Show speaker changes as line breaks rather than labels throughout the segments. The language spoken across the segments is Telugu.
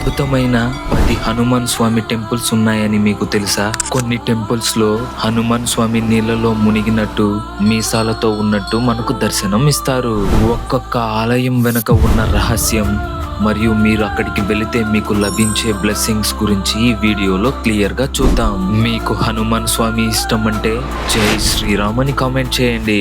అద్భుతమైన 10 హనుమాన్ స్వామి టెంపుల్స్ ఉన్నాయని మీకు తెలుసా? కొన్ని టెంపుల్స్ లో హనుమాన్ స్వామి నీళ్ళలో మునిగినట్టు మీసాలతో ఉన్నట్టు మనకు దర్శనం ఇస్తారు. ఒక్కొక్క ఆలయం వెనుక ఉన్న రహస్యం మరియు మీరు అక్కడికి వెళితే మీకు లభించే బ్లెస్సింగ్స్ గురించి ఈ వీడియోలో క్లియర్ గా చూద్దాం. మీకు హనుమాన్ స్వామి ఇష్టం అంటే జై శ్రీరామ్ అని కామెంట్ చేయండి.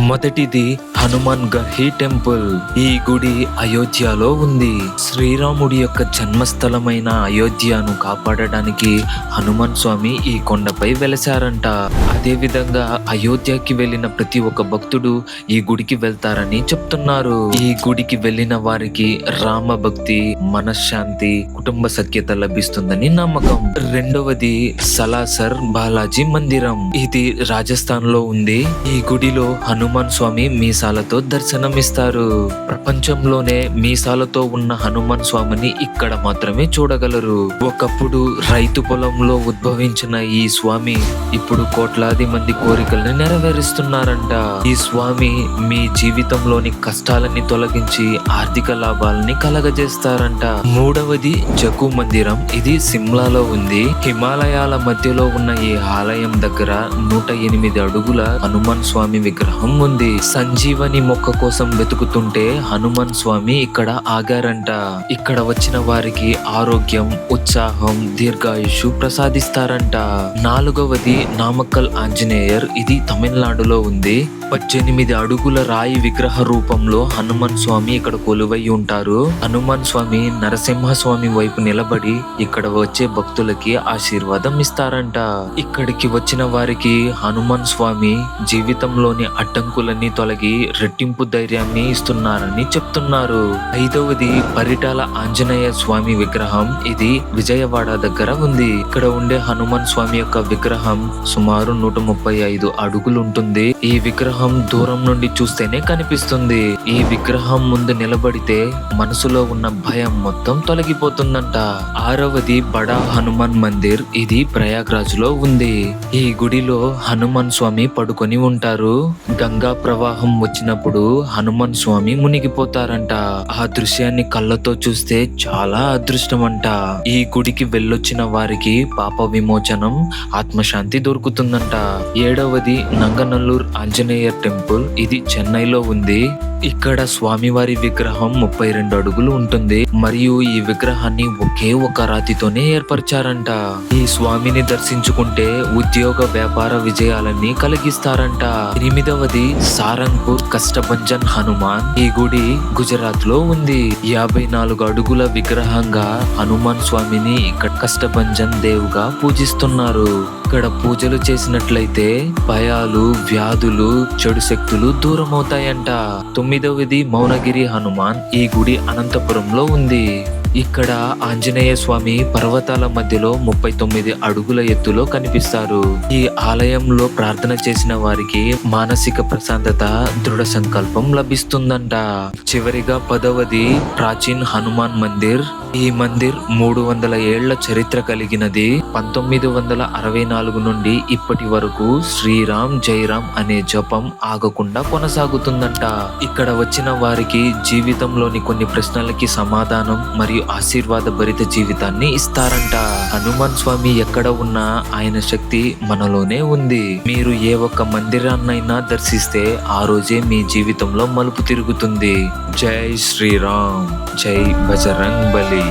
మొదటిది హనుమాన్ గర్హి టెంపుల్. ఈ గుడి అయోధ్యలో ఉంది. శ్రీరాముడి యొక్క జన్మస్థలమైన అయోధ్యను కాపాడడానికి హనుమాన్ స్వామి ఈ కొండపై వెలసారంట. అదే విధంగా అయోధ్యకి వెళ్ళిన ప్రతి ఒక్క భక్తుడు ఈ గుడికి వెళ్తారని చెప్తున్నారు. ఈ గుడికి వెళ్ళిన వారికి రామ భక్తి, మనశ్శాంతి, కుటుంబ సఖ్యత లభిస్తుందని నమ్మకం. రెండవది సలాసర్ బాలాజీ మందిరం. ఇది రాజస్థాన్ లో ఉంది. ఈ గుడిలో హనుమాన్ స్వామి మీసాలతో దర్శనమిస్తారు. ప్రపంచంలోనే మీసాలతో ఉన్న హనుమాన్ స్వామిని ఇక్కడ మాత్రమే చూడగలరు. ఒకప్పుడు రైతు పొలంలో ఉద్భవించిన ఈ స్వామి ఇప్పుడు కోట్లాది మంది కోరికల్ని నెరవేరుస్తున్నారంట. ఈ స్వామి మీ జీవితంలోని కష్టాలని తొలగించి ఆర్థిక లాభాలని కలగజేస్తారంట. మూడవది జకు మందిరం. ఇది సిమ్లాలో ఉంది. హిమాలయాల మధ్యలో ఉన్న ఈ ఆలయం దగ్గర 108 అడుగుల హనుమాన్ స్వామి విగ్రహం ఉంది. సంజీవని మొక్క కోసం వెతుకుతుంటే హనుమాన్ స్వామి ఇక్కడ ఆగారంట. ఇక్కడ వచ్చిన వారికి ఆరోగ్యం, ఉత్సాహం, దీర్ఘాయుషు ప్రసాదిస్తారంట. నాలుగవది నామక్కల్ ఆంజనేయర్. ఇది తమిళనాడులో ఉంది. 18 అడుగుల రాయి విగ్రహ రూపంలో హనుమాన్ స్వామి ఇక్కడ కొలువై ఉంటారు. హనుమాన్ స్వామి నరసింహ స్వామి వైపు నిలబడి ఇక్కడ వచ్చే భక్తులకి ఆశీర్వాదం ఇస్తారంట. ఇక్కడికి వచ్చిన వారికి హనుమాన్ స్వామి జీవితంలోని అడ్డంకులన్నీ తొలగి రెట్టింపు ధైర్యాన్ని ఇస్తున్నారని చెప్తున్నారు. ఐదవది పరిటాల ఆంజనేయ స్వామి విగ్రహం. ఇది విజయవాడ దగ్గర ఉంది. ఇక్కడ ఉండే హనుమాన్ స్వామి యొక్క విగ్రహం సుమారు 135 అడుగులు ఉంటుంది. ఈ విగ్రహం దూరం నుండి చూస్తేనే కనిపిస్తుంది. ఈ విగ్రహం ముందు నిలబడితే మనసులో ఉన్న భయం మొత్తం తొలగిపోతుందంట. ఆరవది బడా హనుమాన్ మందిర్. ఇది ప్రయాగ్రాజ్ లో ఉంది. ఈ గుడిలో హనుమాన్ స్వామి పడుకొని ఉంటారు. గంగా ప్రవాహం వచ్చినప్పుడు హనుమాన్ స్వామి మునిగిపోతారంట. ఆ దృశ్యాన్ని కళ్ళతో చూస్తే చాలా అదృష్టమంట. ఈ గుడికి వెళ్ళొచ్చిన వారికి పాప విమోచనం, ఆత్మశాంతి దొరుకుతుందంట. ఏడవది నంగనల్లూర్ ఆంజనేయ టెంపుల్. ఇది చెన్నైలో ఉంది. ఇక్కడ స్వామివారి విగ్రహం 32 అడుగులు ఉంటుంది మరియు ఈ విగ్రహాన్ని ఒకే ఒక రాతితోనే ఏర్పరిచారంట. ఈ స్వామిని దర్శించుకుంటే ఉద్యోగ వ్యాపార విజయాలన్నీ కలిగిస్తారంట. ఎనిమిదవది సారంగ్పూర్ కష్టభంజన్ హనుమాన్. ఈ గుడి గుజరాత్ లో ఉంది. 54 అడుగుల విగ్రహంగా హనుమాన్ స్వామిని ఇక్కడ కష్టభంజన్ దేవుగా పూజిస్తున్నారు. ఇక్కడ పూజలు చేసినట్లయితే భయాలు, వ్యాధులు, చెడు శక్తులు దూరం అవుతాయంట. 9వది మౌనగిరి హనుమాన్. ఈ గుడి అనంతపురంలో ఉంది. ఇక్కడ ఆంజనేయ స్వామి పర్వతాల మధ్యలో 39 అడుగుల ఎత్తులో కనిపిస్తారు. ఈ ఆలయంలో ప్రార్థన చేసిన వారికి మానసిక ప్రశాంతత, దృఢ సంకల్పం లభిస్తుందంట. చివరిగా 10వది ప్రాచీన్ హనుమాన్ మందిర్. ఈ మందిర్ 300 ఏళ్ల చరిత్ర కలిగినది. 1964 నుండి ఇప్పటి వరకు శ్రీరామ్ జైరామ్ అనే జపం ఆగకుండా కొనసాగుతుందంట. ఇక్కడ వచ్చిన వారికి జీవితంలోని కొన్ని ప్రశ్నలకి సమాధానం మరియు ఆశీర్వాద భరిత జీవితాన్ని ఇస్తారంట. హనుమాన్ స్వామి ఎక్కడ ఉన్నా ఆయన శక్తి మనలోనే ఉంది. మీరు ఏ ఒక్క మందిరాన్నైనా దర్శిస్తే ఆ రోజే మీ జీవితంలో మలుపు తిరుగుతుంది. జై శ్రీరామ్, జై బజరంగ్ బలి.